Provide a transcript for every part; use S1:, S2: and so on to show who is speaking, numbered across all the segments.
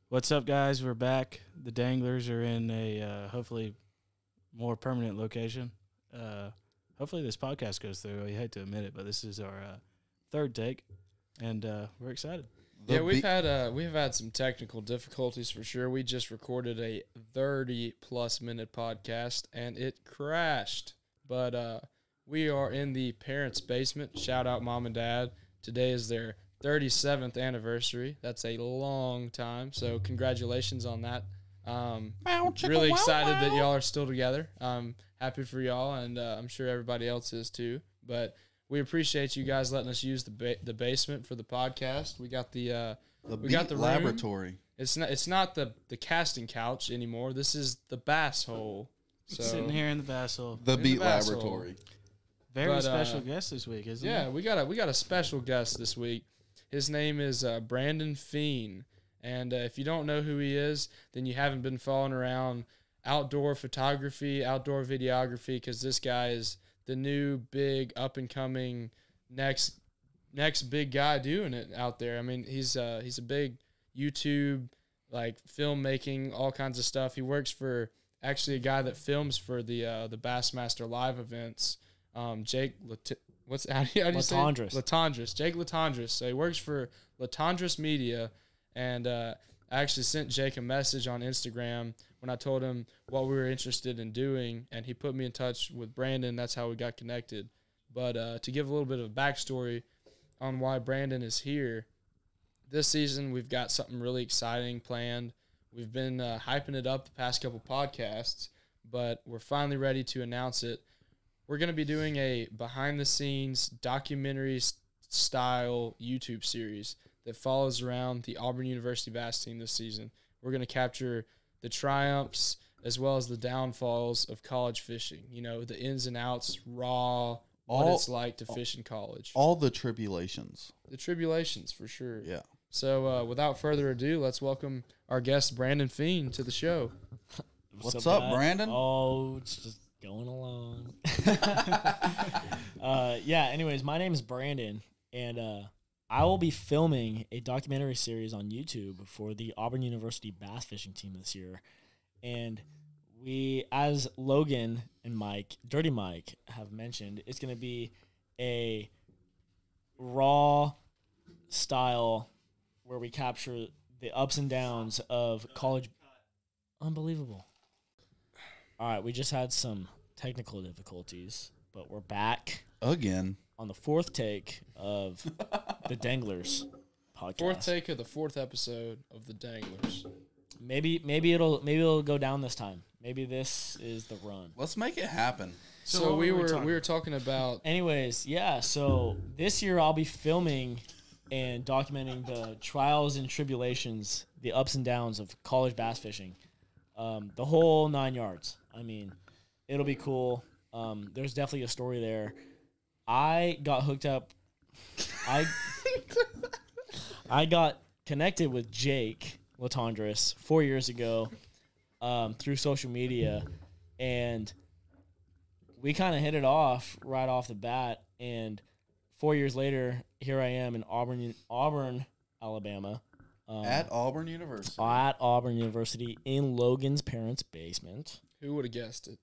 S1: What's up, guys? We're back. The Danglers are in a hopefully more permanent location. Hopefully this podcast goes through. I hate to admit it, but this is our third take, and we're excited.
S2: We've had some technical difficulties for sure. We just recorded a 30-plus minute podcast, and it crashed. But we are in the parents' basement. Shout out Mom and Dad. Today is their 37th anniversary. That's a long time, so congratulations on that. Really excited that y'all are still together. Happy for y'all, and I'm sure everybody else is too. But we appreciate you guys letting us use the basement for the podcast. We got the
S3: laboratory.
S2: Room. It's not the casting couch anymore. This is the bass hole. So
S1: sitting here in the bass hole.
S3: The Beat Laboratory.
S1: Very special guest this week, isn't it?
S2: Yeah, we got a special guest this week. His name is Brandon Fien. And if you don't know who he is, then you haven't been following around outdoor photography, outdoor videography, because this guy is the new big up-and-coming next big guy doing it out there. I mean, he's a big YouTube, like, filmmaking, all kinds of stuff. He works for actually a guy that films for the Bassmaster Live events, Jake how do you say it? Latondras. Jake Latondras. So he works for Latondras Media, and I actually sent Jake a message on Instagram when I told him what we were interested in doing, and he put me in touch with Brandon. That's how we got connected. But to give a little bit of backstory on why Brandon is here, this season we've got something really exciting planned. We've been hyping it up the past couple podcasts, but we're finally ready to announce it. We're going to be doing a behind-the-scenes documentary-style YouTube series that follows around the Auburn University bass team this season. We're going to capture the triumphs as well as the downfalls of college fishing. You know, the ins and outs, what it's like to fish in college.
S3: All the tribulations.
S2: The tribulations, for sure.
S3: Yeah.
S2: So without further ado, let's welcome our guest, Brandon Fien, to the show.
S3: What's up, Brandon?
S4: Oh, it's just going along. Anyways, my name is Brandon, and I will be filming a documentary series on YouTube for the Auburn University bass fishing team this year. And we, as Logan and Mike, Dirty Mike, have mentioned, it's going to be a raw style where we capture the ups and downs of college. Unbelievable. All right, we just had some technical difficulties, but we're back
S3: again
S4: on the fourth take of the Danglers Podcast.
S2: Fourth take of the fourth episode of the Danglers.
S4: Maybe it'll go down this time. Maybe this is the run.
S3: Let's make it happen.
S2: So we were talking about.
S4: Anyways, yeah. So this year I'll be filming and documenting the trials and tribulations, the ups and downs of college bass fishing. The whole 9 yards. I mean, it'll be cool. There's definitely a story there. I got hooked up. I got connected with Jake Latondras 4 years ago through social media, and we kind of hit it off right off the bat. And 4 years later, here I am in Auburn, Alabama.
S3: At Auburn University.
S4: At Auburn University in Logan's parents' basement.
S2: Who would have guessed it?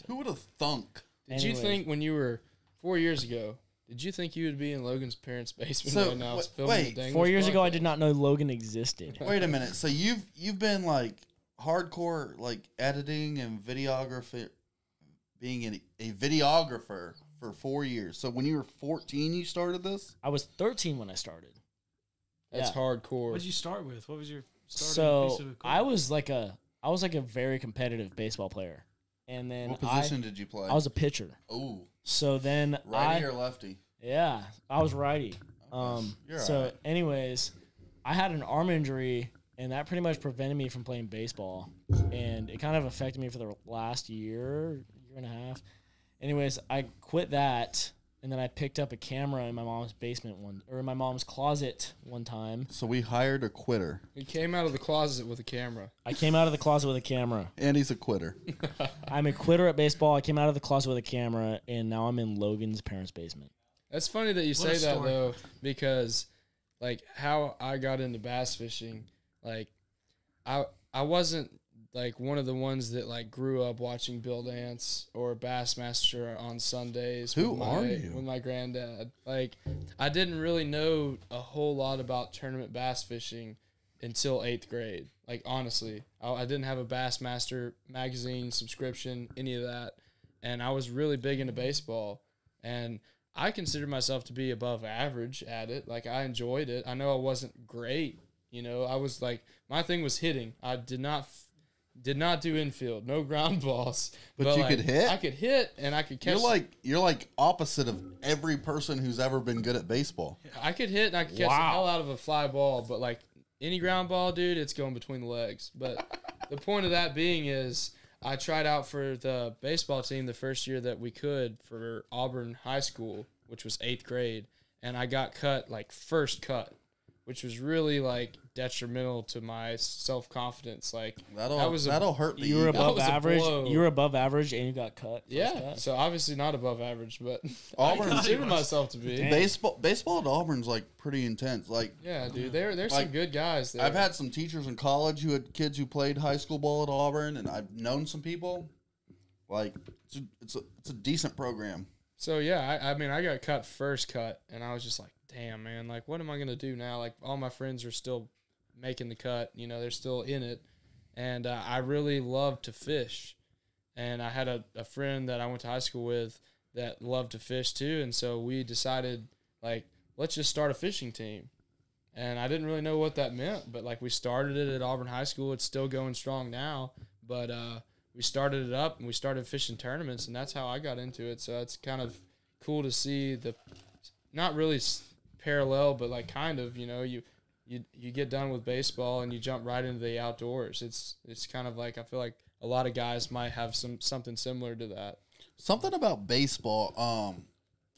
S3: Who would have thunk?
S2: Did you think when you were 4 years ago, did you think you would be in Logan's parents' basement right now?
S3: Wait,
S4: 4 years ago, I did not know Logan existed.
S3: Wait a minute. So you've been like hardcore like editing and videography, being a videographer for 4 years. So when you were 14, you started this?
S4: I was 13 when I started.
S2: That's hardcore.
S1: What did you start with? What was your
S4: starting piece of equipment? I was like a very competitive baseball player. And then
S3: what position did you play?
S4: I was a pitcher.
S3: Oh.
S4: So then
S3: righty or lefty?
S4: Yeah, I was righty.
S3: Right.
S4: Anyways, I had an arm injury, and that pretty much prevented me from playing baseball. And it kind of affected me for the last year and a half. Anyways, I quit that, and then I picked up a camera in my mom's in my mom's closet one time.
S3: So we hired a quitter.
S2: He came out of the closet with a camera.
S4: I came out of the closet with a camera.
S3: And he's a quitter.
S4: I'm a quitter at baseball. I came out of the closet with a camera, and now I'm in Logan's parents' basement.
S2: That's funny that you say that, though, because, like, how I got into bass fishing, like, I wasn't like one of the ones that like grew up watching Bill Dance or Bassmaster on Sundays.
S3: Who are you?
S2: With my granddad. Like, I didn't really know a whole lot about tournament bass fishing until 8th grade. Like, honestly, I didn't have a Bassmaster magazine subscription, any of that. And I was really big into baseball. And I consider myself to be above average at it. Like, I enjoyed it. I know I wasn't great. You know, I was like, my thing was hitting. I did not do infield, no ground balls.
S3: But you
S2: like,
S3: could hit?
S2: I could hit, and I could catch.
S3: You're like opposite of every person who's ever been good at baseball.
S2: I could hit, and I could catch the hell out of a fly ball. But like any ground ball, dude, it's going between the legs. But the point of that being is, I tried out for the baseball team the first year that we could for Auburn High School, which was 8th grade, and I got cut like first cut, which was really like detrimental to my self-confidence. Like
S3: that'll hurt the
S4: You were
S3: ego.
S4: above
S2: was a
S4: average.
S2: blow.
S4: You were above average, and you got cut.
S2: Yeah,
S4: Cut.
S2: so obviously not above average, but
S3: Auburn-
S2: I consider myself to be.
S4: Dang.
S3: Baseball at Auburn's like pretty intense. Like,
S2: Yeah, dude, there's
S3: Like,
S2: some good guys there.
S3: I've had some teachers in college who had kids who played high school ball at Auburn, and I've known some people. Like, it's a decent program.
S2: So yeah, I mean, I got cut first cut, and I was just like, damn, man, like, what am I gonna do now? Like, all my friends are still making the cut, you know, they're still in it, and I really love to fish, and I had a friend that I went to high school with that loved to fish too, and so we decided, like, let's just start a fishing team. And I didn't really know what that meant, but like, we started it at Auburn High School. It's still going strong now, but we started it up and we started fishing tournaments, and that's how I got into it. So it's kind of cool to see the, not really parallel, but like kind of, you know, you get done with baseball and you jump right into the outdoors. It's kind of like, I feel like a lot of guys might have something similar to that.
S3: Something about baseball.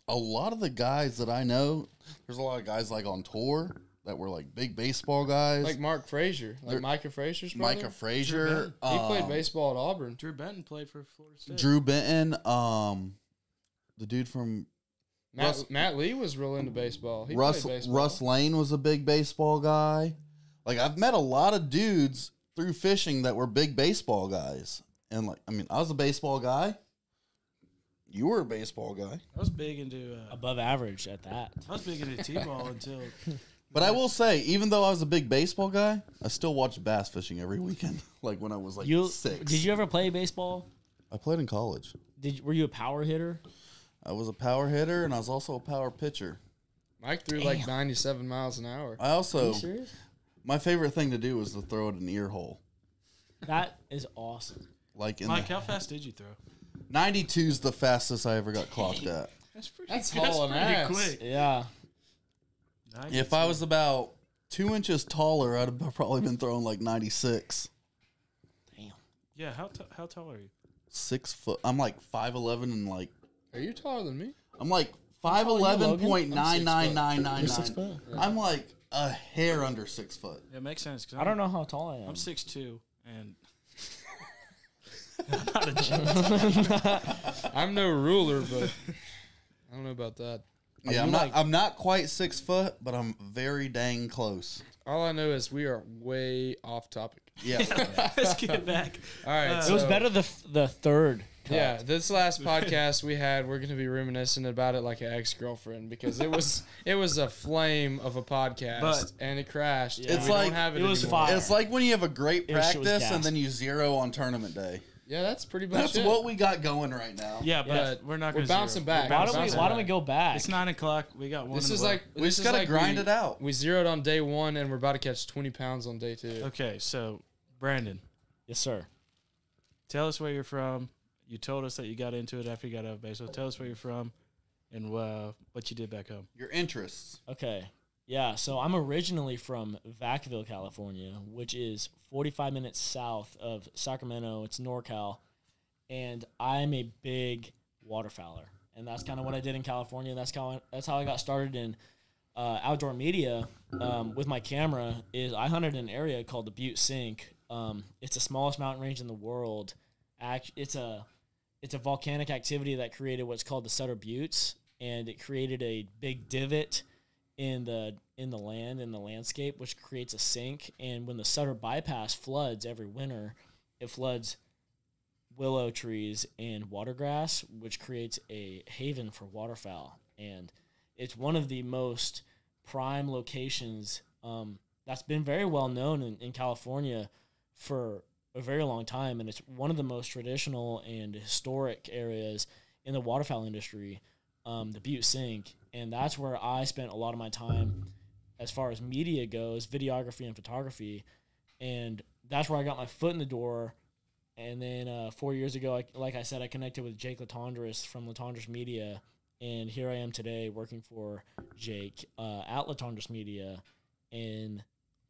S3: A lot of the guys that I know, there's a lot of guys like on tour that were like big baseball guys.
S2: Like Mark Frazier, like Micah Frazier's brother.
S3: Micah Frazier.
S2: He played baseball at Auburn.
S1: Drew Benton played for Florida State.
S3: Drew Benton. The dude from
S2: Matt Lee was real into baseball. He
S3: Russ
S2: played baseball.
S3: Russ Lane was a big baseball guy. Like, I've met a lot of dudes through fishing that were big baseball guys. And like, I mean, I was a baseball guy. You were a baseball guy.
S1: I was big into
S4: Above average at that.
S1: I was big into T-ball until
S3: But I will say, even though I was a big baseball guy, I still watched bass fishing every weekend. Like when I was like 6.
S4: Did you ever play baseball?
S3: I played in college.
S4: Were you a power hitter?
S3: I was a power hitter, and I was also a power pitcher.
S2: Mike threw like 97 miles an hour.
S3: I also,
S4: Are you serious?
S3: my favorite thing to do was to throw it in an ear hole.
S4: That is awesome.
S3: Like in
S1: Mike, how fast did you throw?
S3: 92's the fastest I ever got clocked at.
S2: That's hauling ass.
S1: quick.
S4: Yeah.
S3: If I was about 2 inches taller, I'd have probably been throwing like 96.
S4: Damn.
S1: Yeah, how tall are you?
S3: 6 foot. I'm like 5'11" and like
S2: Are you taller than me?
S3: I'm like
S4: tall are you, Logan?
S3: 5'11.99999.
S4: You're 6 foot.
S3: I'm like a hair under 6 foot.
S1: Yeah, it makes sense. 'Cause
S4: I don't know how tall I am.
S1: I'm 6'2", and I'm not a giant.
S2: I'm no ruler, but I don't know about that.
S3: Yeah, I'm not quite 6 foot, but I'm very dang close.
S2: All I know is we are way off topic.
S3: Yeah.
S1: Let's get back.
S2: All right.
S4: It was better the third. cut.
S2: Yeah, this last podcast we had, we're going to be reminiscing about it like an ex-girlfriend because it was a flame of a podcast,
S1: But-
S2: and it crashed.
S3: It's
S2: and we
S3: like-
S2: don't have it
S4: it was
S2: anymore.
S4: fire.
S3: It's like when you have a great
S4: It was
S3: practice
S4: gas.
S3: and then you zero on tournament day.
S2: Yeah, that's pretty much
S3: That's
S2: it.
S3: what we got going right now.
S1: Yeah, but
S2: Yeah,
S1: we're not.
S2: we're
S1: gonna
S2: bouncing
S1: zero.
S2: back.
S1: We're
S4: Why
S1: bouncing
S4: don't we
S1: back.
S4: go back?
S1: It's 9 o'clock. We got one.
S2: This
S1: in
S2: is
S1: the
S2: like
S3: We
S2: this
S3: just
S2: is
S3: gotta
S2: like
S3: grind it out.
S2: We zeroed on day 1, and we're about to catch 20 pounds on day 2.
S1: Okay, so Brandon,
S4: Yes, sir.
S1: tell us where you're from. You told us that you got into it after you got out of baseball. Tell us where you're from, and what you did back home.
S3: Your interests.
S4: Okay. Yeah, so I'm originally from Vacaville, California, which is 45 minutes south of Sacramento. It's NorCal. And I'm a big waterfowler. And that's kind of what I did in California. That's how I got started in outdoor media with my camera. Is I hunted an area called the Butte Sink. It's the smallest mountain range in the world. It's a volcanic activity that created what's called the Sutter Buttes, and it created a big divot in the landscape, which creates a sink. And when the Sutter bypass floods every winter, it floods willow trees and watergrass, which creates a haven for waterfowl. And it's one of the most prime locations that's been very well known in California for a very long time, and it's one of the most traditional and historic areas in the waterfowl industry, the Butte Sink. And that's where I spent a lot of my time as far as media goes, videography and photography. And that's where I got my foot in the door. And then 4 years ago, like I said, I connected with Jake Latondras from Latondras Media. And here I am today working for Jake at Latondras Media in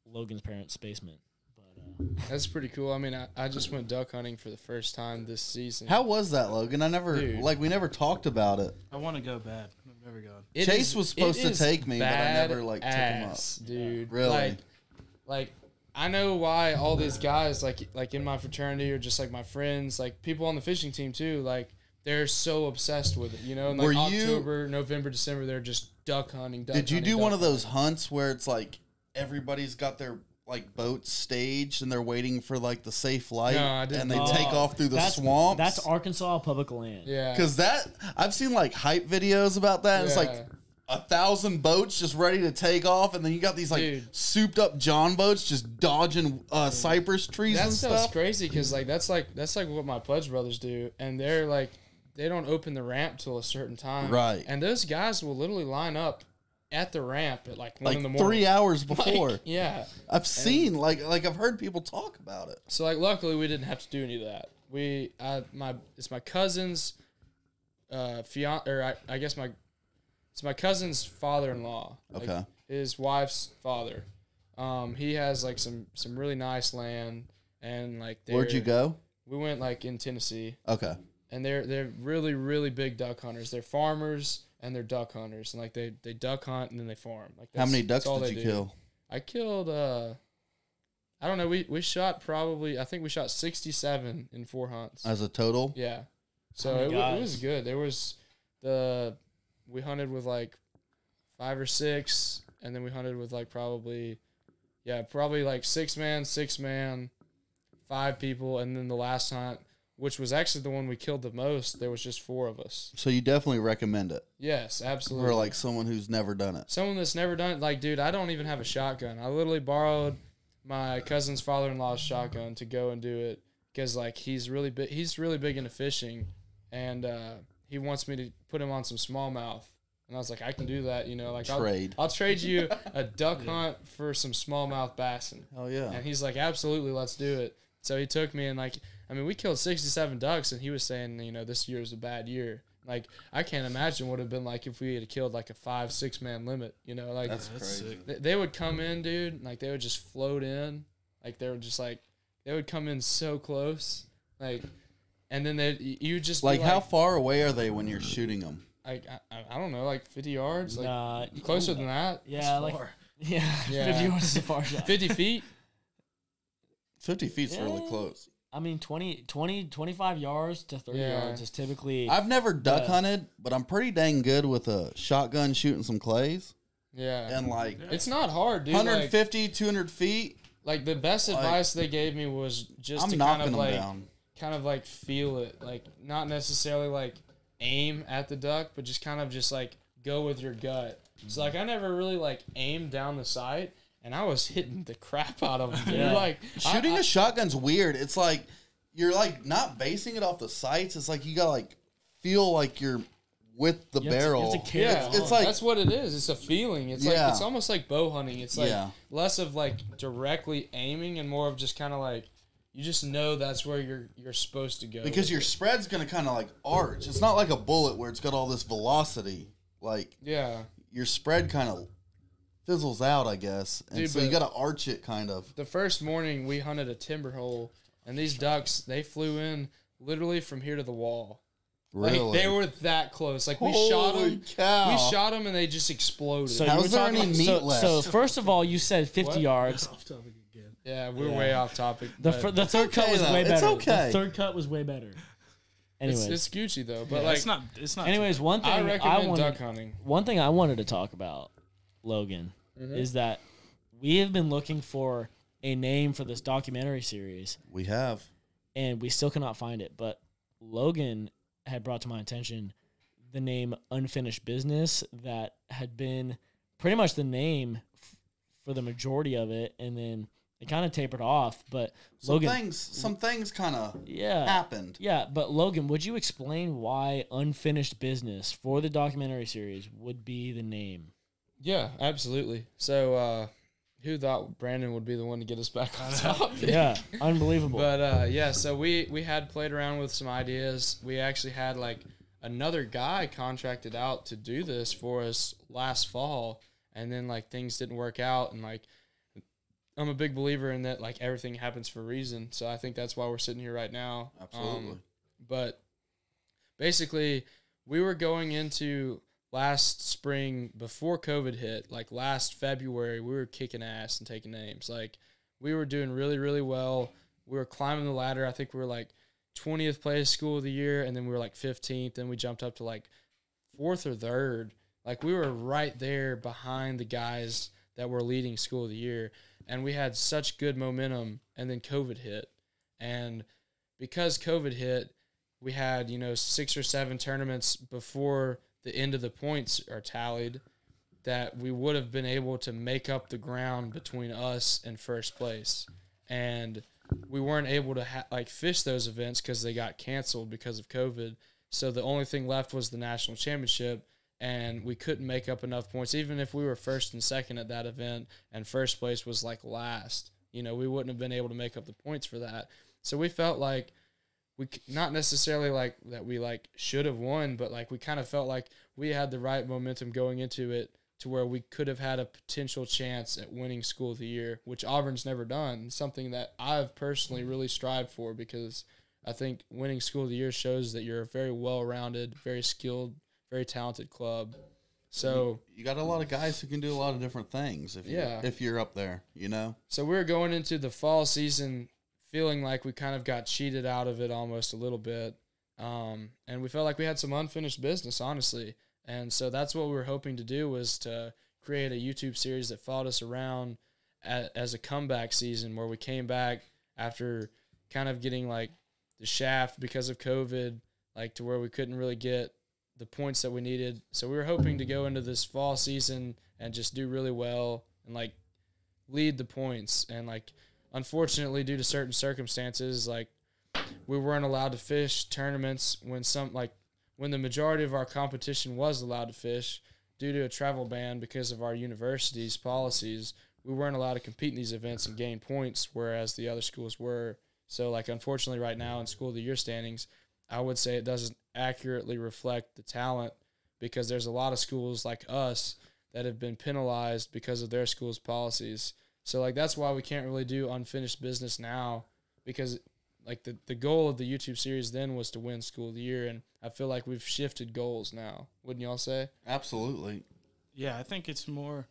S4: Logan's parents' basement.
S2: That's pretty cool. I mean, I just went duck hunting for the first time this season.
S3: How was that, Logan? We never talked about it.
S1: I want to go bad. I've never gone.
S3: Chase was supposed to take me, but I never took him up.
S2: Dude.
S3: Really?
S2: Like I know why all these guys like in my fraternity or just like my friends, like people on the fishing team too, like they're so obsessed with it, you know. And like October, November, December, they're just duck hunting.
S3: Did you do one of those hunts where it's like everybody's got their like boats staged and they're waiting for like the safe light,
S2: No, I didn't.
S3: and they take off through the swamps?
S4: That's Arkansas public land.
S2: Yeah,
S3: because I've seen like hype videos about that. And it's like 1,000 boats just ready to take off, and then you got these like souped up John boats just dodging cypress trees and stuff.
S2: That's crazy because that's like what my Pledge brothers do, and they're like they don't open the ramp till a certain time,
S3: right?
S2: And those guys will literally line up at the ramp at like 1 in the morning,
S3: 3 hours before.
S2: Like, yeah,
S3: I've seen like I've heard people talk about it.
S2: So like luckily we didn't have to do any of that. It's my cousin's it's my cousin's father-in-law.
S3: Okay.
S2: Like, his wife's father. He has like some really nice land, and like
S3: Where'd you go?
S2: We went like in Tennessee.
S3: Okay.
S2: And they're really, really big duck hunters. They're farmers and they're duck hunters, and like they duck hunt and then they farm. Like
S3: how many ducks did you kill?
S2: I killed I don't know. We shot I think we shot 67 in 4 hunts
S3: As a total?
S2: Yeah. So it was good. We hunted with like 5 or 6, and then we hunted with like probably like 6 man, 5 people, and then the last hunt, which was actually the one we killed the most, there was just 4 of us.
S3: So you definitely recommend it?
S2: Yes, absolutely.
S3: For like someone who's never done it?
S2: Someone that's never done it. Like, dude, I don't even have a shotgun. I literally borrowed my cousin's father-in-law's shotgun to go and do it because like he's really big into fishing, and he wants me to put him on some smallmouth. And I was like, I can do that, you know. Like I'll trade you a duck hunt for some smallmouth bassin'.
S3: Oh yeah.
S2: And he's like, absolutely, let's do it. So he took me, and like, I mean, we killed 67 ducks, and he was saying, you know, this year is a bad year. Like, I can't imagine what it would have been like if we had killed like a 5-6 man limit, you know. Like,
S3: that's crazy.
S2: They would come in, dude, like they would just float in, like they would come in so close, like, and then you just
S3: like how far away are they when you're shooting them?
S2: I don't know, like 50 yards, like closer than that.
S4: Yeah, like yeah, 50 yards is a far shot.
S2: 50 feet.
S3: 50 feet's really close.
S4: I mean, 25 yards to 30 yards is typically...
S3: I've never duck hunted, but I'm pretty dang good with a shotgun shooting some clays.
S2: Yeah.
S3: And like...
S2: It's not hard, dude.
S3: 150, 200 feet.
S2: Like, the best advice they gave me was just to kind of like feel it. Like, not necessarily like aim at the duck, but just kind of just like go with your gut. So like I never really like aimed down the sight, and I was hitting the crap out of them.
S4: Yeah.
S2: Like
S3: shooting a shotgun's weird. It's like you're like not basing it off the sights. It's like you gotta like feel like you're with the barrel.
S2: It's like that's what it is. It's a feeling. It's like it's almost like bow hunting. It's like less of like directly aiming and more of just kind of like you just know that's where you're supposed to go.
S3: Because your spread's gonna kind of like arch. It's not like a bullet where it's got all this velocity. Like your spread kind of fizzles out, I guess, and
S2: dude,
S3: so you gotta arch it kind of.
S2: The first morning we hunted a timber hole, and these ducks they flew in literally from here to the wall.
S3: Really?
S2: Like they were that close. Like we
S3: Holy cow.
S2: We shot them, and they just exploded.
S4: So
S3: how's there any meat left?
S4: So first of all, you said 50 yards.
S1: Off topic again.
S2: Yeah, we're way off topic.
S4: The third cut was way better.
S3: It's okay.
S4: The third cut was way better. Anyways,
S2: it's Gucci though, but like
S1: it's not.
S4: Anyways, one thing
S2: I recommend duck hunting.
S4: One thing I wanted to talk about, Logan, is that we have been looking for a name for this documentary series.
S3: We have.
S4: And we still cannot find it. But Logan had brought to my attention the name Unfinished Business that had been pretty much the name for the majority of it. And then it kind of tapered off. But
S3: some things kind of happened.
S4: Yeah, but Logan, would you explain why Unfinished Business for the documentary series would be the name?
S2: Yeah, absolutely. So, who thought Brandon would be the one to get us back on topic?
S4: Yeah, unbelievable.
S2: But, so we had played around with some ideas. We actually had, like, another guy contracted out to do this for us last fall, and then, like, things didn't work out, and, like, I'm a big believer in that, like, everything happens for a reason, so I think that's why we're sitting here right now.
S3: Absolutely.
S2: But basically, we were going into last spring before COVID hit, like last February, we were kicking ass and taking names. Like, we were doing really, really well. We were climbing the ladder. I think we were like 20th place school of the year, and then we were like 15th. Then we jumped up to like 4th or 3rd. Like, we were right there behind the guys that were leading school of the year, and we had such good momentum. And then COVID hit, and because COVID hit, we had 6 or 7 tournaments before the end of the points are tallied that we would have been able to make up the ground between us and first place. And we weren't able to fish those events because they got canceled because of COVID. So the only thing left was the national championship, and we couldn't make up enough points. Even if we were first and second at that event and first place was like last, we wouldn't have been able to make up the points for that. So we felt like we not necessarily like that we like should have won, but like we kind of felt like we had the right momentum going into it to where we could have had a potential chance at winning school of the year, which Auburn's never done. Something that I've personally really strived for, because I think winning school of the year shows that you're a very well-rounded, very skilled, very talented club. So
S3: you got a lot of guys who can do a lot of different things if you're up there,
S2: So we were going into the fall season feeling like we kind of got cheated out of it almost a little bit. And we felt like we had some unfinished business, honestly. And so that's what we were hoping to do, was to create a YouTube series that followed us around as a comeback season, where we came back after kind of getting like the shaft because of COVID, like to where we couldn't really get the points that we needed. So we were hoping to go into this fall season and just do really well and like lead the points. And like, unfortunately, due to certain circumstances, like we weren't allowed to fish tournaments when the majority of our competition was allowed to fish. Due to a travel ban because of our university's policies, we weren't allowed to compete in these events and gain points, whereas the other schools were. So like, unfortunately, right now in school of the year standings, I would say it doesn't accurately reflect the talent, because there's a lot of schools like us that have been penalized because of their school's policies. So, like, that's why we can't really do unfinished business now, because, like, the goal of the YouTube series then was to win school of the year, and I feel like we've shifted goals now. Wouldn't y'all say?
S3: Absolutely.
S1: Yeah, I think it's more,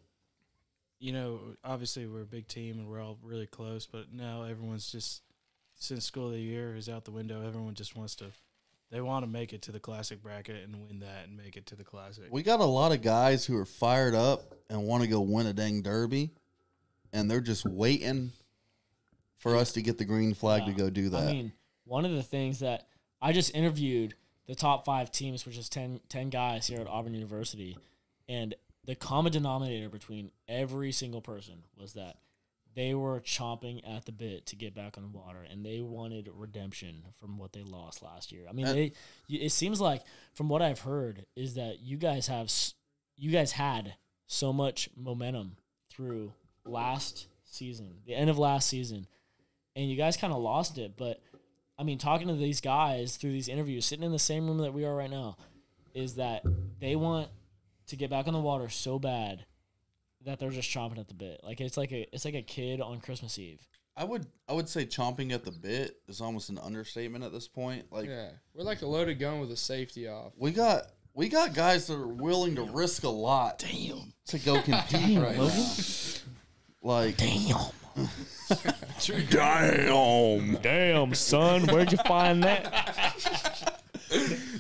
S1: obviously we're a big team and we're all really close, but now everyone's just, since school of the year is out the window, everyone just they want to make it to the Classic bracket and win that and make it to the Classic.
S3: We got a lot of guys who are fired up and want to go win a dang derby, and they're just waiting for us to get the green flag to go do that.
S4: I mean, one of the things that I just interviewed the top 5 teams, which is 10 guys here at Auburn University, and the common denominator between every single person was that they were chomping at the bit to get back on the water, and they wanted redemption from what they lost last year. I mean, it seems like, from what I've heard, is that you guys had so much momentum through last season, the end of last season, and you guys kind of lost it. But I mean, talking to these guys through these interviews, sitting in the same room that we are right now, is that they want to get back on the water so bad that they're just chomping at the bit. Like, it's like a kid on Christmas Eve.
S3: I would say chomping at the bit is almost an understatement at this point. Like,
S2: yeah, we're like a loaded gun with a safety off.
S3: We got guys that are willing to risk a lot.
S1: Damn.
S3: To go compete right now. Like,
S4: damn, son, where'd you find that?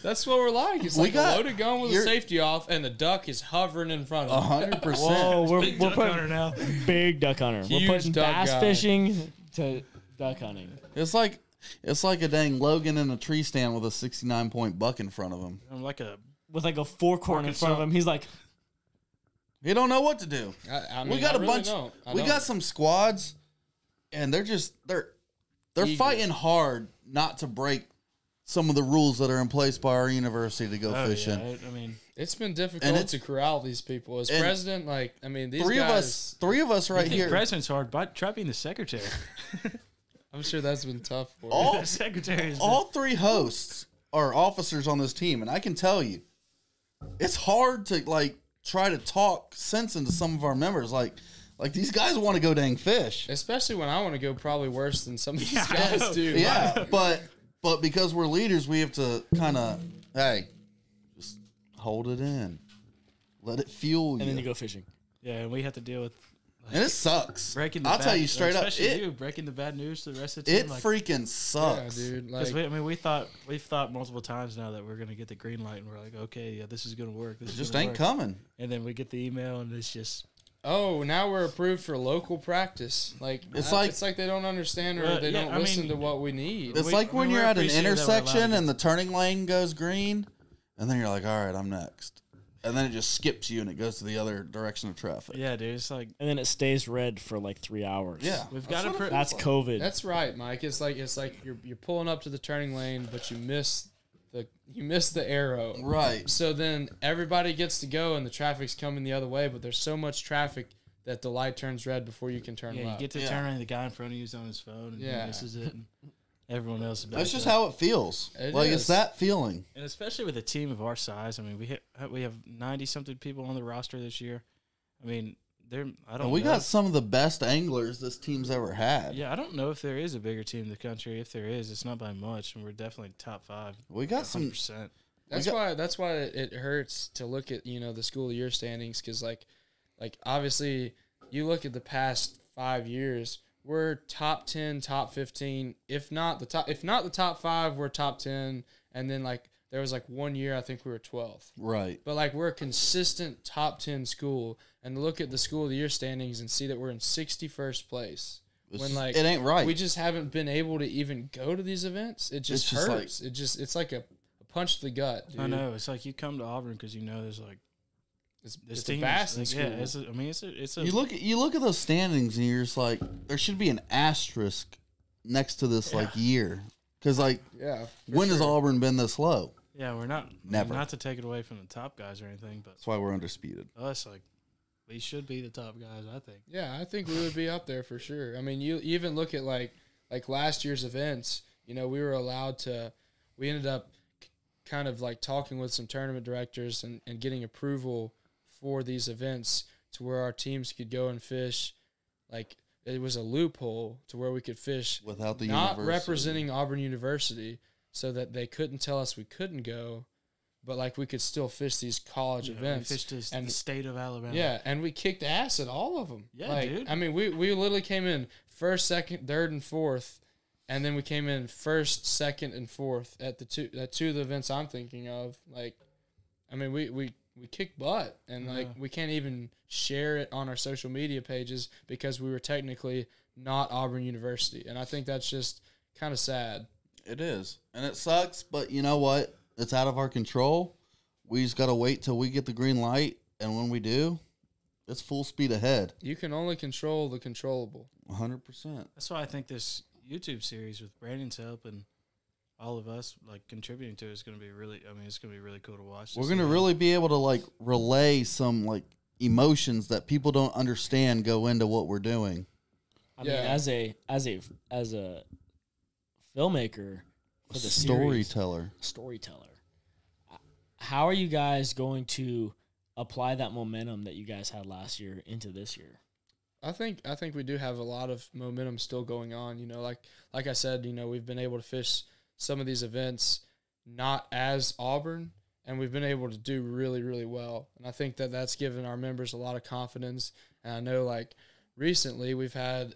S2: That's what we're like. It's
S3: We
S2: like
S3: got-
S2: a loaded gun with a safety off, and the duck is hovering in front of it.
S3: 100%.
S4: Whoa, we're
S1: Duck
S4: putting
S1: hunter now.
S4: big duck hunter.
S2: Huge
S4: We're putting
S2: duck
S4: bass
S2: guy.
S4: fishing to duck hunting.
S3: It's like a dang Logan in a tree stand with a 69-point buck in front of him.
S1: I'm like a
S4: With like a fork-horn in front of him. He's like,
S3: He don't know what to do.
S2: I mean,
S3: We got
S2: I
S3: a
S2: really
S3: bunch.
S2: don't. I
S3: We
S2: don't.
S3: got some squads, and they're
S2: Eager.
S3: fighting hard not to break some of the rules that are in place by our university to go fishing.
S1: Yeah, I mean,
S2: It's been
S3: And
S2: difficult
S3: it's-
S2: to corral these people. As
S3: and
S2: president, these
S3: Three
S2: guys,
S3: of us
S1: I
S3: right
S1: think
S3: here.
S1: president's hard, but try being the secretary.
S2: I'm sure that's been tough for
S3: All-
S1: The secretary is
S3: All three hosts are officers on this team, and I can tell you, it's hard to try to talk sense into some of our members. Like these guys want to go dang fish.
S2: Especially when I want to go probably worse than some of these
S1: Yeah, I
S2: guys
S1: know.
S2: do.
S3: Yeah, but because we're leaders, we have to kind of just hold it in, let it fuel you,
S4: and then you go fishing.
S1: Yeah, and we have to deal with
S3: and it sucks.
S1: breaking the
S3: I'll
S1: bad,
S3: tell you straight up,
S1: especially
S3: it
S1: you breaking the bad news to the rest of the team.
S3: it freaking
S2: Yeah,
S3: sucks,
S2: dude.
S1: Because we've thought multiple times now that we're gonna get the green light, and we're like, okay, yeah, this is gonna work. This
S3: It
S1: is
S3: just
S1: gonna
S3: ain't
S1: work.
S3: coming.
S1: And then we get the email, and it's just
S2: Oh, now we're approved for local practice.
S3: It's like-
S2: it's like they don't understand or
S1: Well,
S2: they
S1: yeah,
S2: don't
S1: I
S2: listen
S1: mean,
S2: to what we need.
S3: It's
S1: We-
S3: like when
S1: we're
S3: you're at an
S1: appreciative that we're allowed
S3: intersection
S1: to
S3: and the turning lane goes green, and then you're like, all right, I'm next. And then it just skips you and it goes to the other direction of traffic.
S1: yeah, dude. It's like
S4: And then it stays red for like 3 hours.
S3: Yeah.
S1: we've
S3: That's
S1: got
S3: what
S1: to.
S3: it
S4: That's
S3: feels
S4: COVID.
S2: That's right, Mike. It's like you're pulling up to the turning lane, but you miss the arrow.
S3: Right.
S2: So then everybody gets to go, and the traffic's coming the other way. But there's so much traffic that the light turns red before you can turn
S1: Yeah, you
S2: left.
S1: get to
S3: Yeah.
S1: turn, and the guy in front of you is on his phone, and
S2: Yeah.
S1: he misses it. And everyone else is back
S3: That's just
S1: up.
S3: how it feels.
S2: It
S3: It's
S2: is.
S3: that feeling.
S1: And especially with a team of our size, I mean, we have 90-something people on the roster this year. I mean, I don't.
S3: And we
S1: know
S3: got
S1: if-
S3: some of the best anglers this team's ever had.
S1: Yeah, I don't know if there is a bigger team in the country. If there is, it's not by much, and we're definitely top 5.
S3: We got some.
S1: 100%.
S2: That's why it hurts to look at the school of year standings, because like obviously you look at the past 5 years, we're top 10, top 15, if not the top 5, we're top 10, and then there was 1 year I think we were 12th.
S3: Right.
S2: But we're a consistent top 10 school, and to look at the school of the year standings and see that we're in 61st place. When
S3: it ain't right.
S2: We just haven't been able to even go to these events. It just
S3: It's just
S2: hurts. It's like a punch to the gut, dude.
S1: I know. It's like you come to Auburn because you know there's this
S2: It's
S1: team
S2: a
S1: is,
S2: Bassin
S1: like,
S2: school.
S1: yeah, it's a
S3: you look at those standings and you're just like, there should be an asterisk next to this year, because
S2: Yeah.
S3: when has Auburn been this low?
S1: yeah. We're not
S3: Never.
S1: not to take it away from the top guys or anything, but
S3: That's why we're undisputed.
S1: us we should be the top guys. I think.
S2: Yeah, I think we would be up there for sure. I mean, you even look at like last year's events. We were allowed to. We ended up kind of talking with some tournament directors and getting approval for these events to where our teams could go and fish. It was a loophole to where we could fish
S3: Without the
S2: not
S3: university.
S2: representing Auburn University, so that they couldn't tell us we couldn't go, but we could still fish these college events.
S1: We fished
S2: and
S1: the state of Alabama.
S2: Yeah, and we kicked ass at all of them.
S1: Yeah, dude.
S2: I mean, we literally came in first, second, third, and fourth, and then we came in first, second, and fourth at two of the events I'm thinking of. I mean, we kicked butt, and we can't even share it on our social media pages because we were technically not Auburn University, and I think that's just kind of sad.
S3: It is, and it sucks. But you know what? It's out of our control. We just got to wait till we get the green light, and when we do, it's full speed ahead.
S2: You can only control the controllable.
S3: 100%.
S1: That's why I think this YouTube series with Brandon's help and all of us contributing to it is going to be really. I mean, it's going to be really cool to watch.
S3: We're gonna really be able to relay some emotions that people don't understand go into what we're doing.
S4: I mean,
S2: Yeah.
S4: as a filmmaker for the series, storyteller, how are you guys going to apply that momentum that you guys had last year into this year?
S2: I think we do have a lot of momentum still going on. Like I said, we've been able to fish some of these events not as Auburn, and we've been able to do really, really well. And I think that that's given our members a lot of confidence. And I know recently we've had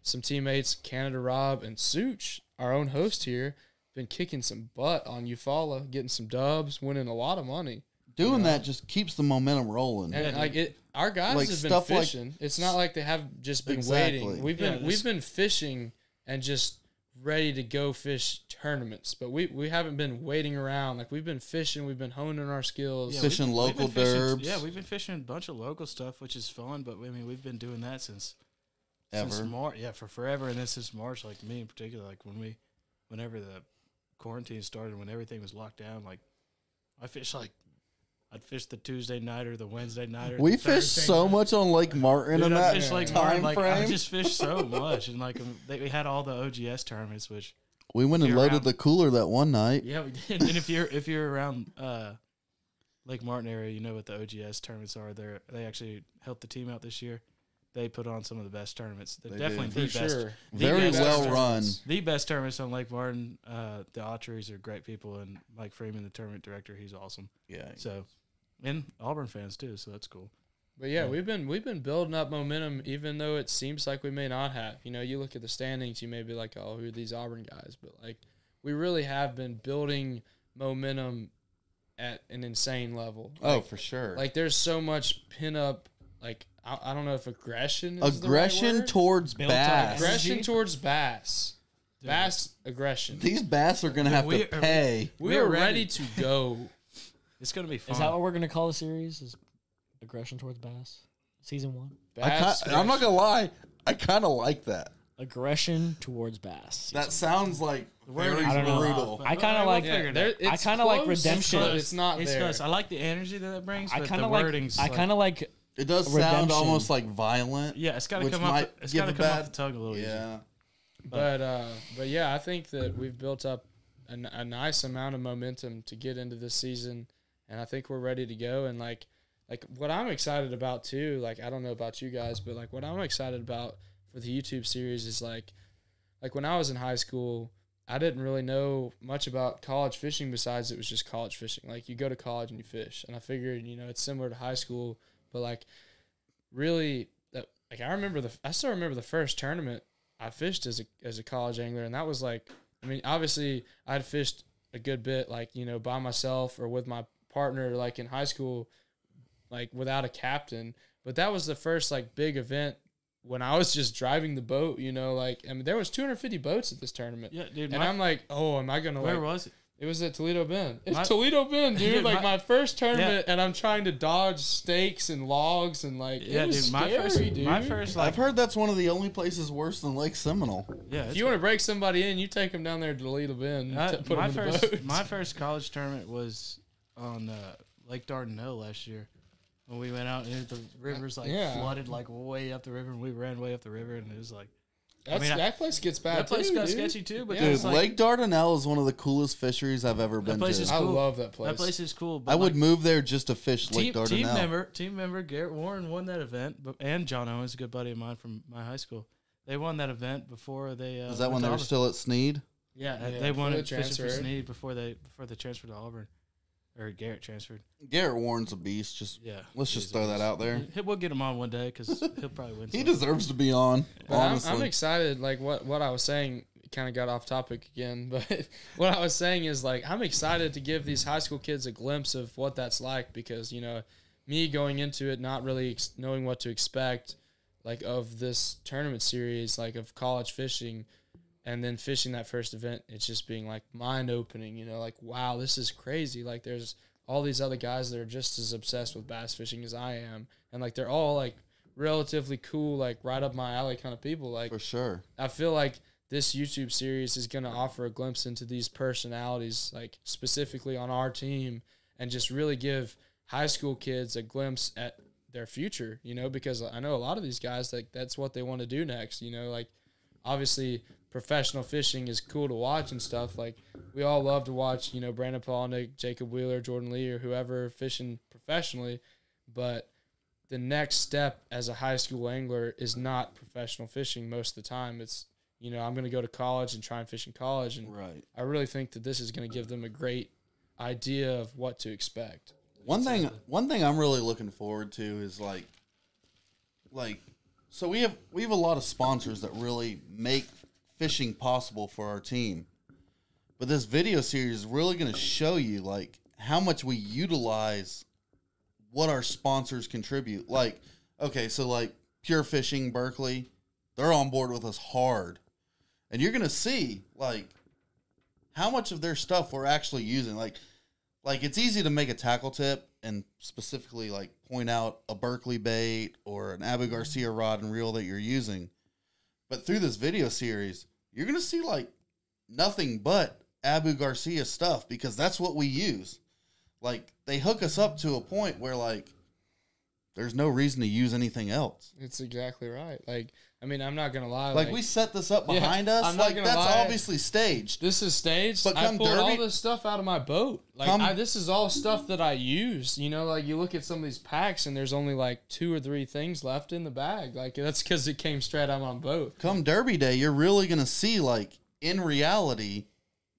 S2: some teammates, Canada Rob and Such, our own host here, been kicking some butt on Eufaula, getting some dubs, winning a lot of money.
S3: Doing that just keeps the momentum rolling.
S2: And our guys
S3: Like
S2: have been
S3: stuff like-
S2: fishing. It's not like they have just been
S3: Exactly.
S2: waiting. We've been fishing and just ready to go fish tournaments, but we haven't been waiting around. Like we've been fishing, we've been honing our skills.
S3: Yeah, fishing local derbs.
S1: Yeah, we've been fishing a bunch of local stuff, which is fun. But I mean, we've been doing that since March. Yeah, for forever, and then since March. Like me in particular, like whenever the quarantine started, when everything was locked down, like I'd fish the Tuesday night or the Wednesday night. Or
S3: We
S1: the
S3: fished
S1: Thursday
S3: so
S1: night.
S3: much on Lake Martin in
S1: Dude, I
S3: that
S1: fished Lake
S3: time
S1: Martin, like, I
S3: frame.
S1: just fished so much, and like we had all the OGS tournaments, which
S3: We went and
S1: you're
S3: loaded
S1: around-
S3: the cooler that one night.
S1: yeah we did. And if you're around Lake Martin area, you know what the OGS tournaments are. They actually helped the team out this year. They put on some of the best tournaments. They're
S3: They
S1: definitely
S3: do.
S1: the
S2: For
S1: best.
S2: sure.
S1: the
S3: Very
S1: best
S3: well
S1: tournaments.
S3: run.
S1: The best tournaments on Lake Martin. The Autries are great people, and Mike Freeman, the tournament director, he's awesome.
S3: Yeah.
S1: So, and Auburn fans too, so that's cool.
S2: But yeah, we've been building up momentum, even though it seems like we may not have. You know, you look at the standings, you may be like, oh, who are these Auburn guys? But like, we really have been building momentum at an insane level.
S3: Oh, for sure.
S2: Like, there's so much pin up. Like, I don't know if aggression is the right
S3: Aggression
S2: word.
S3: towards
S4: Built up
S3: bass.
S2: Aggression
S4: energy.
S2: towards bass.
S1: Dude.
S2: Bass aggression.
S3: These bass are going to have
S1: We-
S3: to pay.
S2: We are
S1: we're
S2: ready
S1: ready.
S2: to go.
S1: It's gonna be fun.
S4: Is that what we're gonna call the series? Is aggression towards bass? Season 1.
S2: Bass
S3: I'm not going to lie. I kind of like that.
S4: Aggression towards bass.
S3: That sounds like very
S4: I don't know.
S3: brutal.
S4: I kinda like-
S1: figured
S2: there-
S1: it.
S4: I
S2: it's
S4: kinda like
S2: close,
S4: redemption.
S2: but It's not
S1: It's
S2: there.
S1: close. I like the energy that brings.
S4: I
S1: But
S4: kind
S1: the
S4: of like.
S1: wording's
S4: I kind of like.
S3: It does sound
S4: Redemption.
S3: almost like violent.
S1: yeah. It's got to
S3: which
S1: come
S3: might
S1: off. It's
S3: give
S1: got to
S3: a
S1: come off
S3: bad-
S1: the tongue a little easier.
S3: Yeah.
S2: But yeah, I think that we've built up a nice amount of momentum to get into this season, and I think we're ready to go. And like what I'm excited about too, like I don't know about you guys, but like what I'm excited about for the YouTube series is like when I was in high school, I didn't really know much about college fishing besides it was just college fishing. Like you go to college and you fish, and I figured it's similar to high school, but like really, like I still remember the first tournament I fished as a college angler, and that was like, I mean, obviously I'd fished a good bit, like, by myself or with my partner, like in high school, like without a captain. But that was the first like big event when I was just driving the boat, like, I mean, there was 250 boats at this tournament.
S1: Yeah, dude.
S2: And I'm like, oh, am I going to
S1: where was it?
S2: It was at Toledo Bend. It's
S1: My-
S2: Toledo Bend, dude.
S1: Dude,
S2: like my first tournament,
S1: Yeah.
S2: and I'm trying to dodge stakes and logs and like,
S1: Yeah,
S2: it was
S1: dude.
S2: scary,
S1: My first like
S3: I've heard that's one of the only places worse than Lake Seminole.
S1: yeah.
S2: If
S1: it's
S2: you want to break somebody in, you take them down there to Toledo Bend. And put them in the boat.
S1: my first college tournament was on Lake Dardanelle last year when we went out and the rivers like
S2: Yeah.
S1: flooded like way up the river, and we ran way up the river, and it was like
S2: That place gets bad
S1: that place
S2: too,
S1: got
S2: dude.
S1: sketchy too. But
S2: Yeah.
S3: Dude,
S1: it's like,
S3: Lake Dardanelle is one of the coolest fisheries I've ever been
S1: place
S3: to.
S1: is
S2: I
S1: cool.
S2: love that place.
S1: that place is cool. But
S3: I would
S1: like,
S3: move there just to fish Lake
S1: team
S3: Dardanelle.
S1: team member Garrett Warren won that event, and John Owens, a good buddy of mine from my high school. They won that event before they.
S3: Is that
S1: went
S3: when
S1: to
S3: they were
S1: Auburn.
S3: still at Sneed?
S1: Yeah,
S2: Yeah,
S1: they won
S2: before
S1: it
S2: they
S1: fishing for
S2: transferred.
S1: Sneed before they transferred to Auburn, or Garrett transferred.
S3: Garrett Warren's a beast. Just
S1: Yeah,
S3: let's just throw that out there.
S1: We'll get him on one day because he'll probably win.
S3: He
S1: some.
S3: deserves to be on.
S2: But
S3: Honestly,
S2: I'm excited. Like what I was saying, kind of got off topic again. But what I was saying is like I'm excited to give these high school kids a glimpse of what that's like because me going into it not really knowing what to expect, like of this tournament series, like of college fishing, and then fishing that first event, it's just being like mind opening. Like wow, this is crazy. Like there's all these other guys that are just as obsessed with bass fishing as I am, and like they're all like relatively cool, like right up my alley kind of people. Like
S3: for sure.
S2: I feel like this YouTube series is going to offer a glimpse into these personalities, like specifically on our team, and just really give high school kids a glimpse at their future, because I know a lot of these guys, like that's what they want to do next, like obviously professional fishing is cool to watch and stuff. Like we all love to watch, Brandon Polnick, Jacob Wheeler, Jordan Lee, or whoever fishing professionally, but the next step as a high school angler is not professional fishing most of the time. It's I'm going to go to college and try and fish in college. And
S3: Right.
S2: I really think that this is going to give them a great idea of what to expect.
S3: One thing I'm really looking forward to is like so we have a lot of sponsors that really make fishing possible for our team. But this video series is really going to show you like how much we utilize what our sponsors contribute. Like, okay, so like Pure Fishing Berkeley, they're on board with us hard. And you're going to see like how much of their stuff we're actually using. Like it's easy to make a tackle tip and specifically like point out a Berkeley bait or an Abu Garcia rod and reel that you're using. But through this video series, you're going to see like nothing but Abu Garcia stuff because that's what we use. Like they hook us up to a point where like there's no reason to use anything else.
S2: It's exactly right. Like, I mean, I'm not gonna lie.
S3: Like we set this up behind us.
S2: I'm not
S3: like
S2: gonna
S3: that's
S2: lie.
S3: Obviously staged.
S2: This is staged.
S3: But
S2: I
S3: come
S2: pulled
S3: Derby-
S2: all this stuff out of my boat. Like this is all stuff that I use. You know, like you look at some of these packs and there's only like 2 or 3 things left in the bag. Like that's because it came straight out of my boat.
S3: Come Derby Day, you're really gonna see like in reality,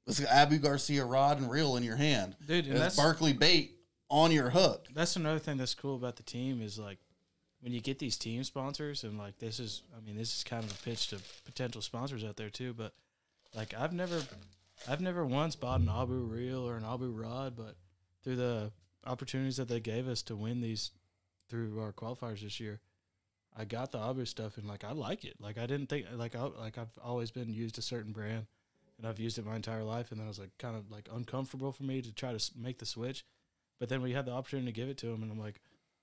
S3: this Abu Garcia rod and reel in your hand.
S1: Dude, and
S3: It's
S1: that's
S3: Berkeley bait on your hook.
S1: That's another thing that's cool about the team is like when you get these team sponsors and like this is kind of a pitch to potential sponsors out there too, but like I've never once bought an Abu reel or an Abu rod, but through the opportunities that they gave us to win these through our qualifiers this year, I got the Abu stuff and like I like it. Like I didn't think I've always been used a certain brand and I've used it my entire life, and then it was like kind of like uncomfortable for me to try to make the switch. But then we had the opportunity to give it to him, and I'm like,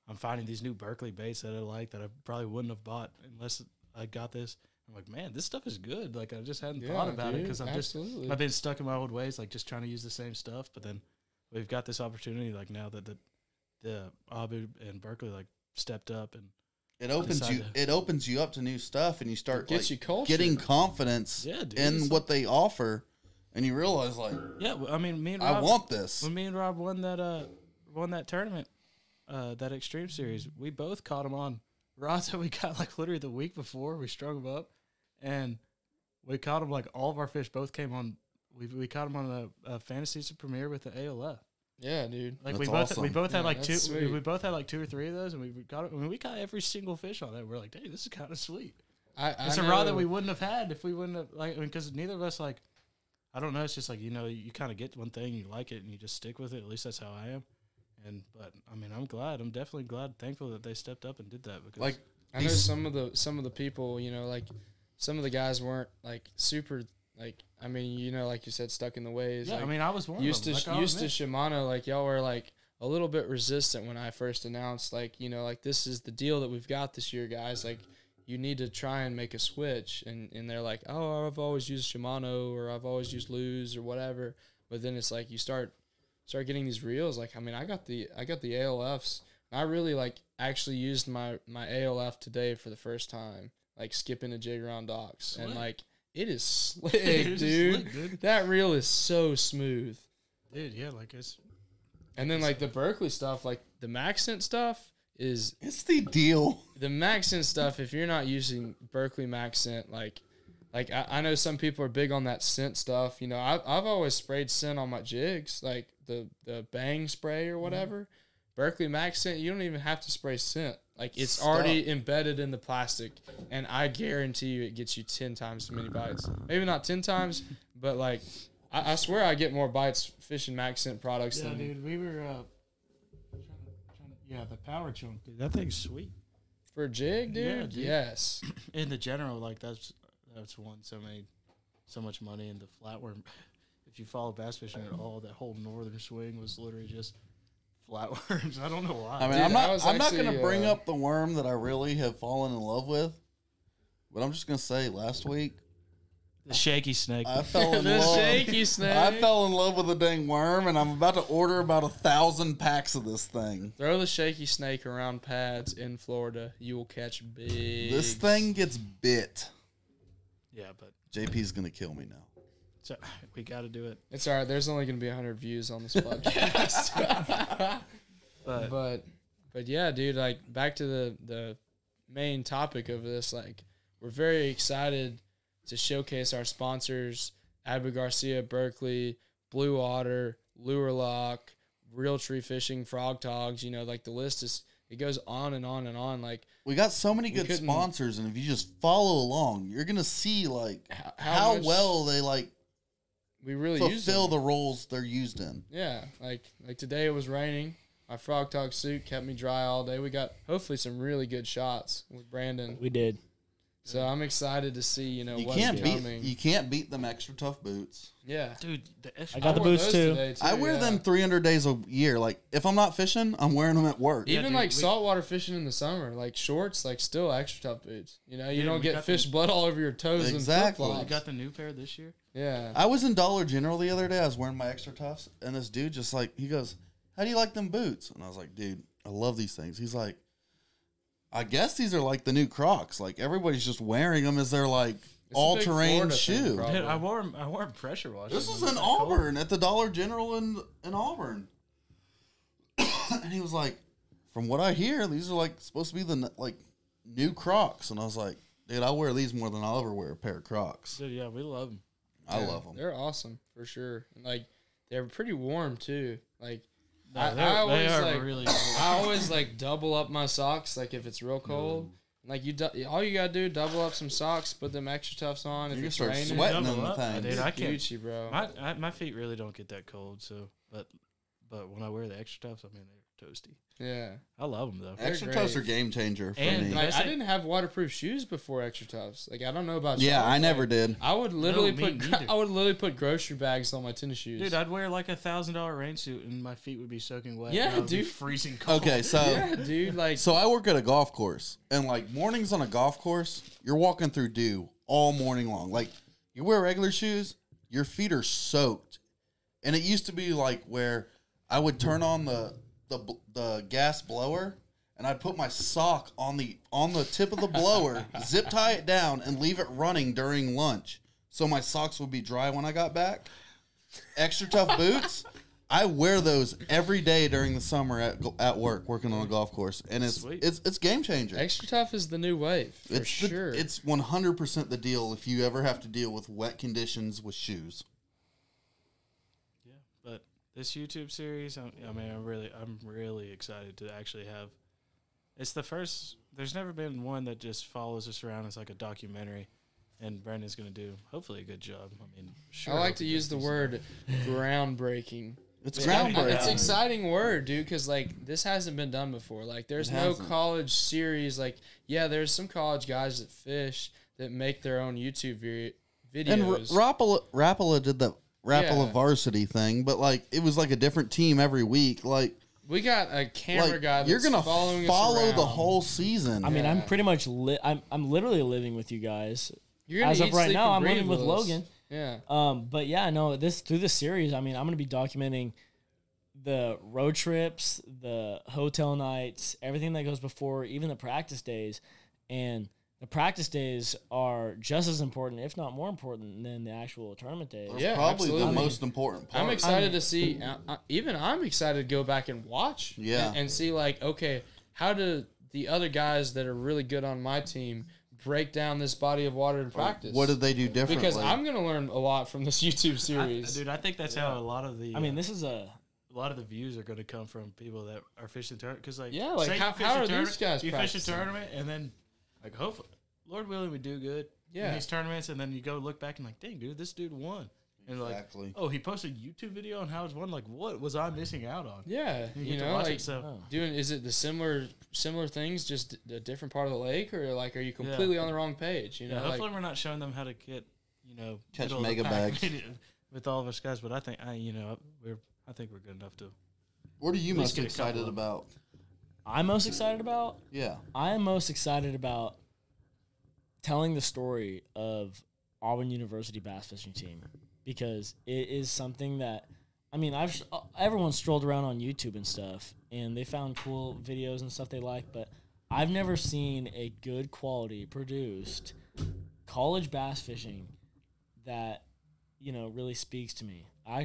S1: I'm finding these new Berkeley baits that I like that I probably wouldn't have bought unless I got this. I'm like, man, this stuff is good. Like I just hadn't thought about it because I've been stuck in my old ways, like just trying to use the same stuff. But then we've got this opportunity, like now that the Abu and Berkeley like stepped up, and
S3: it opens you up to new stuff, and you start like, getting confidence in what they offer, and you realize like,
S1: yeah, I mean, me and Rob,
S3: I want this.
S1: When me and Rob won that tournament, that Extreme Series, we both caught them on rods that we got like literally the week before. We strung them up, and we caught them like all of our fish both came on. We caught them on a Fantasy Premier with the ALF.
S2: Yeah, dude.
S1: Like
S3: that's
S1: we both had like two.
S2: sweet.
S1: We both had like 2 or 3 of those, and we got it. I mean, we caught every single fish on that. We're like, hey, this is kind of sweet. It's a rod that we wouldn't have had if we wouldn't have like. I mean, because neither of us like. I don't know. It's just like you kind of get one thing, you like it, and you just stick with it. At least that's how I am. But I mean, I'm glad. I'm definitely glad, thankful that they stepped up and did that. Because
S3: Like
S2: I know some of the people, like some of the guys weren't like super like. I mean, like you said, stuck in the ways.
S1: yeah,
S2: like,
S1: I mean, I was one
S2: used
S1: of them.
S2: to used to Shimano. Like y'all were like a little bit resistant when I first announced. Like like this is the deal that we've got this year, guys. Like you need to try and make a switch, and they're like, oh, I've always used Shimano or I've always used Luz or whatever. But then it's like you start getting these reels. Like I mean, I got the ALFs. I really like actually used my ALF today for the first time, like skipping a jig around docks,
S1: Slick.
S2: and like it is slick, dude.
S1: Slick.
S2: That reel is so smooth.
S1: Dude, yeah, like it's.
S2: And then like the Berkeley stuff, like the Maxent stuff is
S3: it's the deal.
S2: the Maxent stuff. If you're not using Berkeley Maxent, like I know some people are big on that scent stuff. I've always sprayed scent on my jigs, like the Bang spray or whatever. Berkeley Maxent, you don't even have to spray scent. Like it's already embedded in the plastic, and I guarantee you it gets you 10 times as many bites. Maybe not 10 times, but like I swear I get more bites fishing Maxent products
S1: Yeah,
S2: than
S1: dude, we were the power chunk, dude. That thing's sweet.
S2: for a jig, dude.
S1: Yeah, dude.
S2: Yes.
S1: In the general, like that's won so much money in the flatworm. If you follow bass fishing at all, that whole northern swing was literally just flatworms. I don't know why.
S3: I mean,
S2: Dude,
S3: I'm not going to bring up the worm that I really have fallen in love with, but I'm just going to say last week
S1: the shaky snake.
S3: I fell in
S2: The
S3: love.
S2: shaky snake.
S3: I fell in love with the dang worm, and I'm about to order about 1,000 packs of this thing.
S2: Throw the shaky snake around pads in Florida. You will catch big.
S3: This thing gets bit.
S1: Yeah, but
S3: JP's going to kill me now.
S1: so we got to do it.
S2: It's all right. There's only going to be 100 views on this podcast. but yeah, dude, like back to the main topic of this, like we're very excited to showcase our sponsors, Abu Garcia, Berkeley, Blue Otter, Lure Lock, Real Tree Fishing, Frog Togs, like the list it goes on and on and on. Like
S3: We got so many good sponsors, and if you just follow along, you're going to see like how
S2: much-
S3: well they like
S2: we really use
S3: fulfill
S2: them.
S3: the roles they're used in.
S2: Yeah, like today it was raining. My Frog Talk suit kept me dry all day. We got hopefully some really good shots with Brandon.
S4: We did.
S2: So I'm excited to see,
S3: You
S2: what's coming.
S3: you can't beat them extra tough boots.
S2: Yeah.
S1: Dude,
S4: I got the
S2: wore
S4: boots
S2: those
S4: too.
S2: today,
S3: I wear them 300 days a year. Like if I'm not fishing, I'm wearing them at work.
S2: Even
S1: dude,
S2: like saltwater fishing in the summer, like shorts, like still extra tough boots. You don't
S1: we
S2: get
S1: got
S2: fish blood all over your toes
S3: Exactly.
S2: and
S1: You
S2: flip
S1: got the new pair this year?
S2: Yeah.
S3: I was in Dollar General the other day. I was wearing my extra toughs, and this dude just he goes, "How do you like them boots?" And I was like, "Dude, I love these things." He's like, "I guess these are like the new Crocs. Like everybody's just wearing them as their like all terrain
S2: Florida thing,
S3: shoe."
S2: probably.
S1: Dude, I wore them pressure wash.
S3: This is in Auburn at the Dollar General in Auburn, and he was like, "From what I hear, these are like supposed to be the like new Crocs." And I was like, "Dude, I wear these more than I'll ever wear a pair of Crocs.
S1: Dude, yeah, we love them.
S3: I love them."
S2: They're awesome for sure. And like they're pretty warm too. Like
S1: No,
S2: I
S1: they
S2: always
S1: are
S2: like
S1: really.
S2: I always like double up my socks like if it's real cold. Like all you gotta do, double up some socks, put them extra toughs on. If
S3: You
S2: it's
S3: start
S2: raining,
S3: sweating in
S1: Double
S3: the
S1: up.
S3: thing.
S1: Dude, I can't.
S2: Gucci, bro.
S1: My feet really don't get that cold, so but when I wear the extra toughs, I mean they're toasty.
S2: Yeah.
S1: I love them though.
S2: They're
S3: Extra
S2: great.
S3: toughs are game changer for
S1: And
S3: me.
S1: like-
S2: Like, I didn't have waterproof shoes before extra toughs. Like I don't know about
S3: Yeah,
S2: y'all,
S3: I never
S2: like,
S3: did.
S2: I would literally
S1: No, me neither.
S2: put grocery bags on my tennis shoes.
S1: Dude, I'd wear like $1,000 rain suit and my feet would be soaking wet.
S2: Yeah,
S1: and I would be
S2: dude.
S1: freezing cold.
S3: Okay, so
S2: yeah, dude. Like
S3: so I work at a golf course, and like mornings on a golf course, you're walking through dew all morning long. Like you wear regular shoes, your feet are soaked, and it used to be like where I would turn on the gas blower, and I'd put my sock on the tip of the blower, zip tie it down, and leave it running during lunch, so my socks would be dry when I got back. Extra tough boots. I wear those every day during the summer at work, working on a golf course, and
S1: Sweet.
S3: it's game changer.
S2: extra tough is the new wave for
S3: It's
S2: sure.
S3: It's 100% the deal if you ever have to deal with wet conditions with shoes.
S1: Yeah, but this YouTube series, I'm really excited to actually have. It's the first. There's never been one that just follows us around as like a documentary, and Brandon's going to do hopefully a good job. I mean, sure.
S2: I like to use the word groundbreaking.
S3: It's
S2: Yeah,
S3: groundbreaking.
S2: It's an exciting word, dude, because like this hasn't been done before. Like, there's
S3: It
S2: no
S3: hasn't.
S2: college series. Like, yeah, there's some college guys that fish that make their own YouTube videos.
S3: And Rapala did the Rapala
S2: Yeah.
S3: varsity thing, but like it was like a different team every week. Like
S2: We got a camera guy that's
S3: you're gonna
S2: following
S3: follow
S2: us around.
S3: the whole season.
S4: I mean,
S2: Yeah.
S4: I'm pretty much I'm literally living with you guys.
S2: You're gonna
S4: As of
S2: eat,
S4: right
S2: sleep,
S4: now,
S2: and
S4: I'm
S2: breathe
S4: living with
S2: us.
S4: Logan.
S2: Yeah.
S4: But yeah, no, through this series, I mean, I'm gonna be documenting the road trips, the hotel nights, everything that goes before, even the practice days. And the practice days are just as important, if not more important, than the actual tournament days.
S3: That's
S2: Yeah,
S3: probably
S2: absolutely.
S3: the most important part.
S2: I'm excited to see. I'm excited to go back and watch.
S3: Yeah.
S2: And see like, okay, how do the other guys that are really good on my team break down this body of water in practice?
S3: What did they do differently?
S2: Because I'm gonna learn a lot from this YouTube series.
S1: Dude, I think that's how a lot of the.
S4: I mean, this is a
S1: lot of the views are going to come from people that are fishing tournament. Because like,
S2: Yeah, like,
S1: say
S2: how
S1: you fish
S2: are
S1: a
S2: these
S1: tournament,
S2: guys
S1: You fish a
S2: practicing?
S1: tournament and then like hopefully, Lord willing, we do good.
S2: Yeah.
S1: In these tournaments, and then you go look back and like, dang, dude, this dude won. And
S3: Exactly.
S1: like, oh, he posted a YouTube video on how it's won. Like, what was I missing out on?
S2: Yeah,
S1: You
S2: you
S1: get to
S2: know,
S1: watch
S2: like
S1: it, so
S2: doing. Is it the similar things, just a different part of the lake, or like, are you completely on the wrong page? You know,
S1: yeah,
S2: like,
S1: hopefully we're not showing them how to get
S3: Catch
S1: middle of the
S3: mega
S1: pack
S3: bags.
S1: video with all of us guys. But I think I think we're good enough to.
S3: What are you
S1: At least
S3: most
S1: get a couple
S3: excited
S1: of-
S3: about?
S4: I'm most excited about.
S3: Yeah.
S4: I am most excited about telling the story of Auburn University bass fishing team because it is something that, I mean, everyone strolled around on YouTube and stuff, and they found cool videos and stuff they like, but I've never seen a good quality produced college bass fishing that really speaks to me. I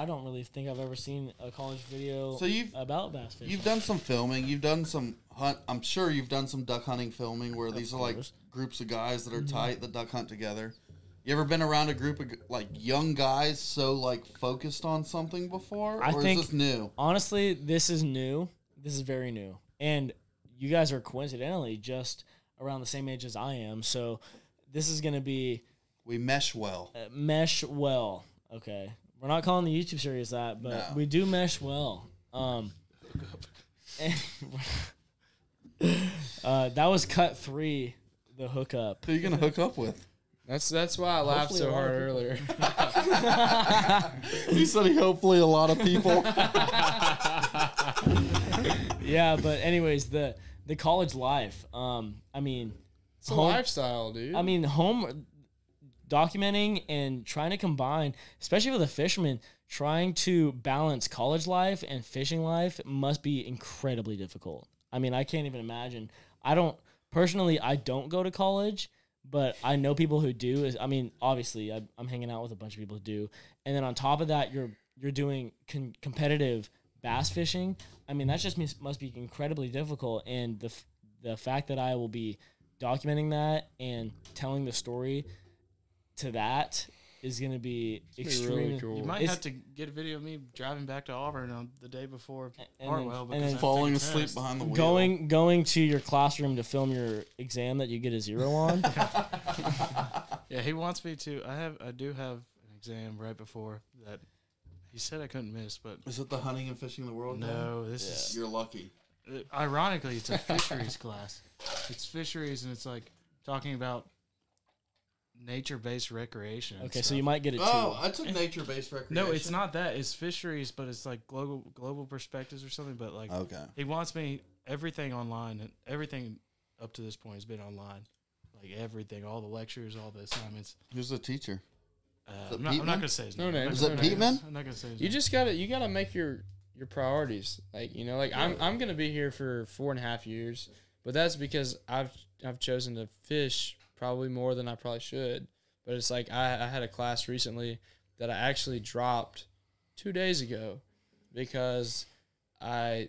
S4: don't really think I've ever seen a college video
S3: So
S4: about bass fishing.
S3: You've done some filming. You've done some hunt. I'm sure you've done some duck hunting filming where these are like
S4: course.
S3: groups of guys that are tight that duck hunt together. You ever been around a group of like young guys so like focused on something before,
S4: I
S3: or
S4: think-
S3: is this new?
S4: Honestly, this is new. This is very new. And you guys are coincidentally just around the same age as I am. So this is going to be
S3: We mesh well.
S4: mesh well. Okay, we're not calling the YouTube series that, but
S3: No.
S4: we do mesh well. That was cut 3, the hookup.
S3: Who are you gonna hook up with?
S2: That's why I laughed
S4: Hopefully
S2: so
S4: a lot
S2: hard
S4: of
S2: earlier.
S3: He said hopefully a lot of people.
S4: Yeah, but anyways, the college life. I mean,
S2: It's a lifestyle, dude.
S4: I mean, home documenting and trying to combine, especially with a fisherman, trying to balance college life and fishing life must be incredibly difficult. I mean, I can't even imagine. I don't go to college, but I know people who do. I mean, obviously, I'm hanging out with a bunch of people who do. And then on top of that, you're doing competitive bass fishing. I mean, that just must be incredibly difficult. And the fact that I will be documenting that and telling the story to that is going to be extremely
S2: really cool.
S1: You might have to get a video of me driving back to Auburn on the day before Hartwell.
S4: and then
S3: Falling asleep behind the wheel.
S4: Going to your classroom to film your exam that you get a 0 on.
S1: Yeah, he wants me to. I do have an exam right before that. He said I couldn't miss, but
S3: Is it the hunting and fishing the world?
S1: no, this is
S3: You're lucky.
S1: ironically it's a fisheries class. It's fisheries, and it's like talking about nature-based recreation. and
S4: Okay, so
S1: stuff.
S4: you might get it too.
S3: Oh, I took nature-based recreation.
S1: No, it's not that. It's fisheries, but it's like global perspectives or something. But like,
S3: Okay.
S1: he wants me everything online, and everything up to this point has been online. Like everything, all the lectures, all the assignments.
S3: Who's the teacher? Is it
S1: I'm not
S3: Peteman?
S1: going to say his
S2: No
S1: name.
S2: names.
S1: I'm
S3: Is
S1: not
S3: it
S1: gonna-
S3: Peteman?
S1: I'm not going to say his
S2: You
S1: name.
S2: just gotta make your priorities. Like, you know, like I'm gonna be here for 4.5 years, but that's because I've chosen to fish probably more than I probably should. But it's like I had a class recently that I actually dropped 2 days ago because I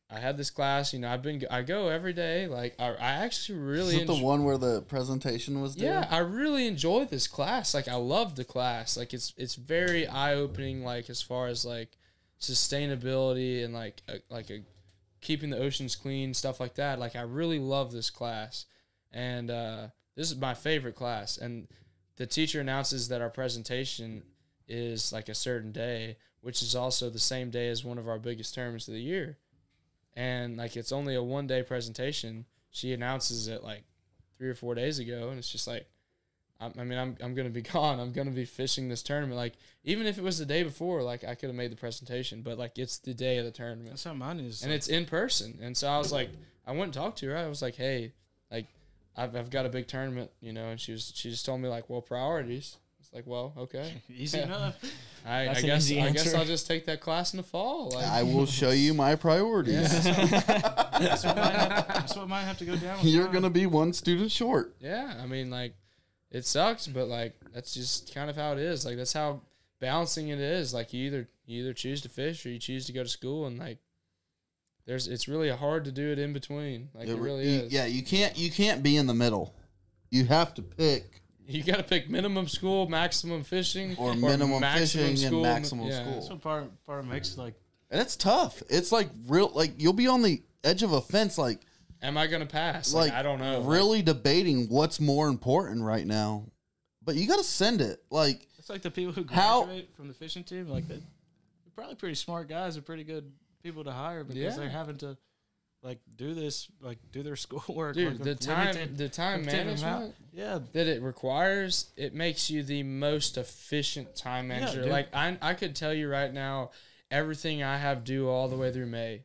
S2: had this class. You know, I go every day. Like I actually really
S3: Is it the one where the presentation was due?
S2: yeah, I really enjoyed this class. Like I loved the class. Like it's very eye opening. Like as far as like sustainability and like keeping the oceans clean, stuff like that. Like I really love this class, and this is my favorite class. And the teacher announces that our presentation is like a certain day, which is also the same day as one of our biggest tournaments of the year. And like it's only a 1-day presentation. She announces it like 3 or 4 days ago, and it's just like, I'm gonna be gone. I'm gonna be fishing this tournament. Like even if it was the day before, like I could have made the presentation, but like it's the day of the tournament,
S1: That's how mine is.
S2: and it's in person. And so I was like, I went and talked to her. I was like, hey, like I've got a big tournament, you know, and she just told me like, well, priorities. It's like, well, okay,
S1: easy
S2: Yeah.
S1: enough.
S2: I
S4: That's an
S2: guess
S4: easy
S2: I guess
S4: answer.
S2: I'll just take that class in the fall. Like,
S3: I will show you my priorities.
S1: That's what might have to go down with
S3: You're
S1: mine.
S3: going to be one student short.
S2: yeah, I mean, like, it sucks, but like that's just kind of how it is. Like that's how balancing it is. Like you either choose to fish or you choose to go to school, and like it's really hard to do it in between. Like it really is.
S3: Yeah, you can't be in the middle. You have to pick
S2: You got to pick minimum school, maximum fishing,
S3: or minimum fishing and
S2: school,
S3: maximum
S2: yeah.
S3: school.
S1: That's what part makes like.
S3: And it's tough. It's like you'll be on the edge of a fence like
S2: Am I gonna pass? Like I don't know.
S3: Really debating what's more important right now. But you got to send it. Like
S1: It's like the people who
S3: How-
S1: graduate from the fishing team. Like they're probably pretty smart guys. They're pretty good people to hire because
S2: Yeah.
S1: they're having to like do this, like do their schoolwork.
S2: Dude,
S1: like,
S2: the time
S1: limited amount.
S2: management
S1: Yeah,
S2: that it requires, it makes you the most efficient time manager.
S1: dude.
S2: Like I could tell you right now everything I have due all the way through May.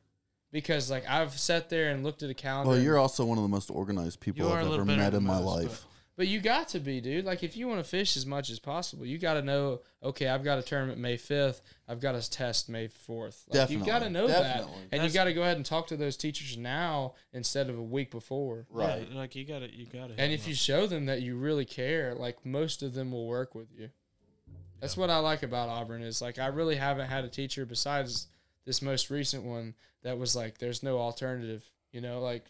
S2: Because like I've sat there and looked at a calendar.
S3: well, you're also one of the most organized people
S1: You are
S3: I've
S1: a
S3: ever
S1: little better
S3: met
S1: than
S3: in my
S1: most,
S3: life.
S2: But you got to be, dude. Like, if you want to fish as much as possible, you got to know, okay, I've got a tournament May 5th. I've got a test May 4th. Like, you
S3: Definitely.
S2: got to know that.
S3: Definitely.
S2: And you got to go ahead and talk to those teachers now instead of a week before.
S3: Right.
S1: Yeah, like you got to.
S2: And if you show them that you really care, like, most of them will work with you. That's what I like about Auburn is, like, I really haven't had a teacher besides this most recent one that was like, there's no alternative. You know, like,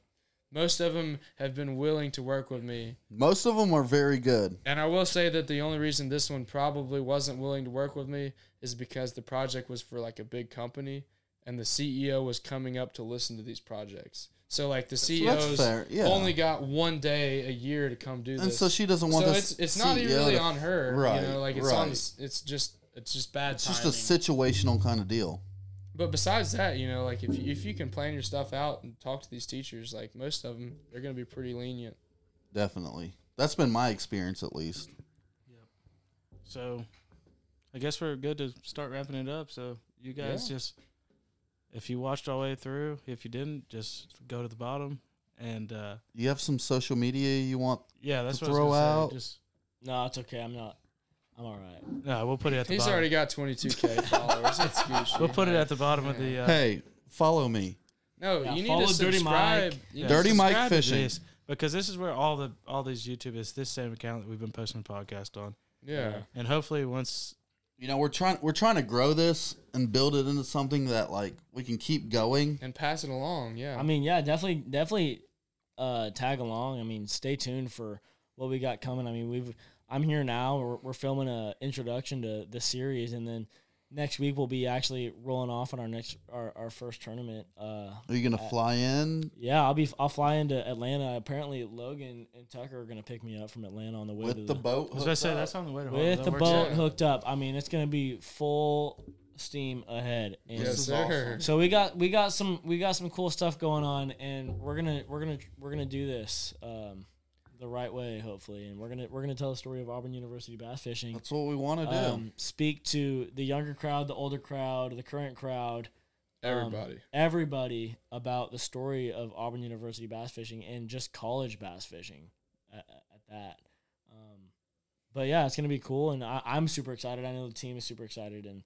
S2: most of them have been willing to work with me.
S3: Most of them are very good.
S2: And I will say that the only reason this one probably wasn't willing to work with me is because the project was for like a big company and the CEO was coming up to listen to these projects. So like the
S3: that's
S2: CEOs
S3: fair, yeah.
S2: only got 1 day a year to come do this.
S3: And so she doesn't want
S2: so
S3: this
S2: it's not even
S3: CEO
S2: really
S3: to-
S2: on her.
S3: Right,
S2: You know, like it's
S3: right.
S2: on it's just it's just bad
S3: It's
S2: timing.
S3: just a situational kind of deal.
S2: But besides that, you know, like if you can plan your stuff out and talk to these teachers, like most of them, they're going to be pretty lenient.
S3: Definitely. That's been my experience, at least.
S1: So, I guess we're good to start wrapping it up. So, you guys just, if you watched all the way through, if you didn't, just go to the bottom. And
S3: You have some social media you want
S1: that's
S3: to
S1: what
S3: throw
S1: I was gonna
S3: out?
S1: say. Just
S4: No, it's okay. I'm all right.
S1: no, we'll put it at the
S2: He's
S1: bottom.
S2: already got 22K followers. It's Gucci.
S1: We'll put it at the bottom of the.
S3: Hey, follow me.
S2: No,
S4: Yeah,
S2: you need
S4: follow
S2: to
S4: Dirty
S2: subscribe.
S4: Mike.
S2: You need
S3: Dirty
S2: to
S3: Mike
S2: subscribe to
S3: Fishing.
S2: this.
S1: because this is where all these YouTube is this same account that we've been posting the podcast on,
S2: Yeah.
S1: and hopefully once
S3: You know, we're trying to grow this and build it into something that like we can keep going.
S2: And pass it along. Yeah.
S4: I mean, yeah, definitely tag along. I mean, stay tuned for what we got coming. I mean, I'm here now. We're filming a introduction to the series, and then next week we'll be actually rolling off on our first tournament.
S3: Are you gonna fly in
S4: Yeah, I'll fly into Atlanta. Apparently, Logan and Tucker are gonna pick me up from Atlanta on the way to
S3: with the boat?
S1: I was about to say that's on the way to
S4: with
S1: that
S4: the
S1: works
S4: boat
S1: out.
S4: hooked up. I mean, it's gonna be full steam ahead. And
S2: yes,
S3: is
S2: sir.
S3: awesome.
S4: so we got some cool stuff going on, and we're gonna do this the right way, hopefully, and we're gonna tell the story of Auburn University bass fishing.
S3: That's what we want to do.
S4: Speak to the younger crowd, the older crowd, the current crowd, everybody about the story of Auburn University bass fishing and just college bass fishing at that. But yeah, it's gonna be cool, and I'm super excited. I know the team is super excited, and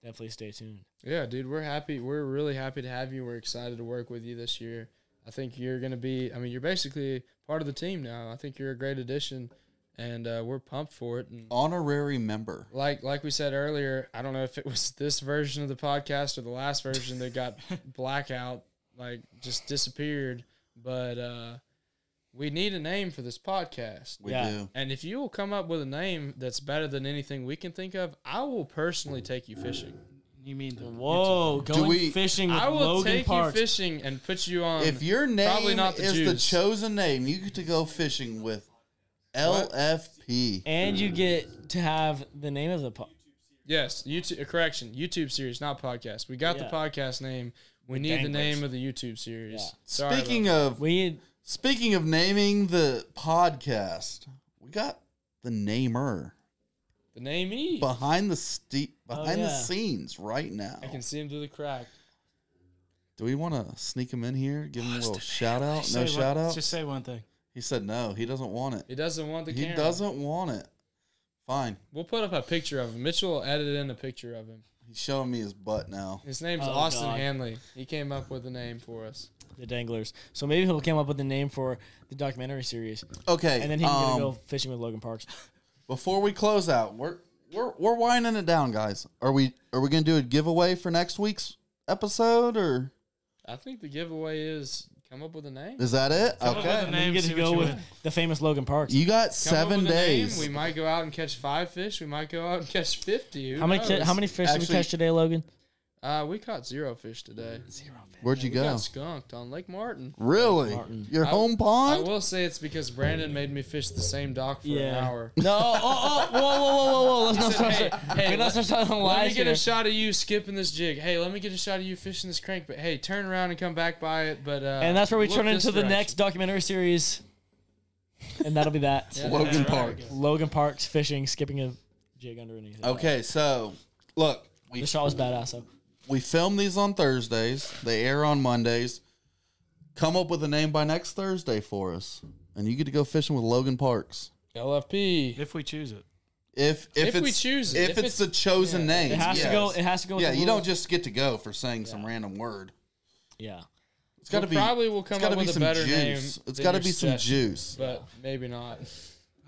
S4: definitely stay tuned.
S2: Yeah, dude, we're happy. We're really happy to have you. We're excited to work with you this year. I think you're going to be, I mean, you're basically part of the team now. I think you're a great addition, and we're pumped for it. And
S3: Honorary member.
S2: like we said earlier, I don't know if it was this version of the podcast or the last version that got blackout, like just disappeared, but we need a name for this podcast.
S3: We
S4: Yeah.
S3: do.
S2: And if you will come up with a name that's better than anything we can think of, I will personally take you fishing.
S1: You mean the
S4: Whoa, going fishing with
S2: I will
S4: Logan
S2: take
S4: Parks.
S2: you fishing and put you on.
S3: If your
S2: probably
S3: name
S2: not the
S3: is the
S2: Jews.
S3: chosen name, you get to go fishing with LFP.
S4: And you get to have the name of the
S2: Yes, YouTube. Correction, YouTube series, not podcast. We got the
S4: Yeah.
S2: podcast name. We need the
S4: Danglers.
S2: name of the YouTube series.
S4: Yeah.
S2: Sorry
S3: Speaking
S2: about
S3: of
S4: we
S3: speaking of naming the podcast, we got the namer
S2: the name E.
S3: behind the
S4: yeah.
S3: scenes right now.
S2: I can see him through the crack.
S3: Do we want to sneak him in here? Give him a little shout out?
S1: Just
S3: No
S1: say
S3: shout out?
S1: Just say one thing.
S3: He said no. He doesn't want it.
S2: He doesn't want the
S3: He
S2: camera.
S3: doesn't want it. Fine.
S2: We'll put up a picture of him. Mitchell will edit in a picture of him.
S3: He's showing me his butt now.
S2: His name's
S4: Oh,
S2: Austin
S4: God.
S2: Hanley. He came up with the name for us.
S4: the Danglers. So maybe he'll come up with the name for the documentary series,
S3: Okay.
S4: and then he can go fishing with Logan Parks.
S3: Before we close out, we're winding it down, guys. Are we gonna do a giveaway for next week's episode, or
S2: I think the giveaway is come up with a name.
S3: is that it?
S1: Come up with
S3: Okay.
S1: a
S4: And then you
S1: name,
S4: get
S1: see
S4: to
S1: what
S4: go
S1: you
S4: with
S1: win.
S4: the famous Logan Parks.
S3: You got
S2: Come up
S3: 7
S2: with a name.
S3: days.
S2: We might go out and catch 5 fish. We might go out and catch 50. Who
S4: How many
S2: knows?
S4: fish did we
S3: Actually-
S4: catch today, Logan?
S2: We caught 0 fish today.
S3: Where'd you
S2: We
S3: go?
S2: got skunked on Lake Martin.
S3: Really?
S4: Martin.
S3: Your home
S2: I
S3: pond?
S2: will say it's because Brandon made me fish the same dock for an hour.
S4: No. Whoa. Let's not start.
S2: Hey,
S4: let's not start on
S2: Let me
S4: lies
S2: get
S4: here.
S2: a shot of you skipping this jig. Hey, let me get a shot of you fishing this crank. But hey, turn around and come back by it. But
S4: And that's where we
S2: look
S4: turn
S2: this
S4: into the
S2: direction.
S4: next documentary series, and that'll be that.
S2: Yeah,
S3: Logan
S2: that's right.
S3: Park.
S4: Logan Parks fishing, skipping a jig underneath.
S3: Okay, so look,
S4: The shot was badass. So
S3: we film these on Thursdays. They air on Mondays. Come up with a name by next Thursday for us, and you get to go fishing with Logan Parks.
S2: LFP.
S1: If we choose it.
S3: If
S2: If
S3: it's,
S2: we choose it.
S3: if it's the chosen name,
S4: it has
S3: yes.
S4: to go. It has to go. With
S3: Yeah,
S4: the
S3: you don't
S4: rules.
S3: just get to go for saying some random word.
S4: Yeah.
S3: It's got to be.
S2: Probably will come
S3: it's gotta
S2: up
S3: be
S2: with a
S3: some
S2: better name.
S3: juice. It's
S2: than
S3: got to
S2: your
S3: be some
S2: suggestion,
S3: juice.
S2: But maybe not.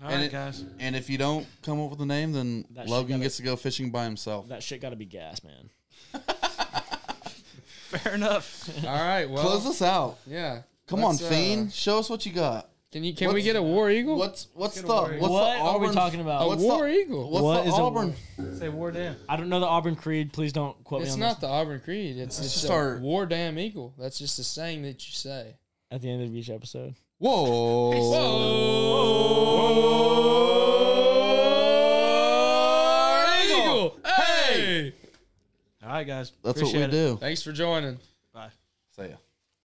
S1: All
S3: And
S1: right,
S3: it-
S1: guys.
S3: And if you don't come up with a name, then
S4: That shit
S3: Logan
S4: gotta-
S3: gets to go fishing by himself.
S4: That shit got to be gas, man.
S1: Fair enough.
S2: All right. Well,
S3: Close us out.
S2: yeah.
S3: Come
S2: Let's,
S3: on, Fiend. Show us what you got.
S2: Can we
S3: What's-
S2: get a War Eagle?
S3: What's the
S2: get a War Eagle.
S3: what's
S4: What
S3: the
S4: are we
S3: Auburn,
S4: talking about?
S2: a
S3: what's
S2: War
S3: the,
S2: Eagle?
S3: What's
S4: What
S3: the
S4: is a
S3: Auburn?
S1: Say war damn.
S4: I don't know the Auburn Creed. Please don't quote me
S2: It's
S4: on
S2: not
S4: this.
S2: the Auburn Creed. It's
S3: just
S2: a
S3: our-
S2: War Damn Eagle. That's just a saying that you say.
S4: At the end of each episode.
S3: Whoa.
S2: Whoa.
S1: All right, guys.
S3: That's what we
S1: Appreciate it.
S3: do.
S2: Thanks for joining.
S1: Bye.
S3: See ya.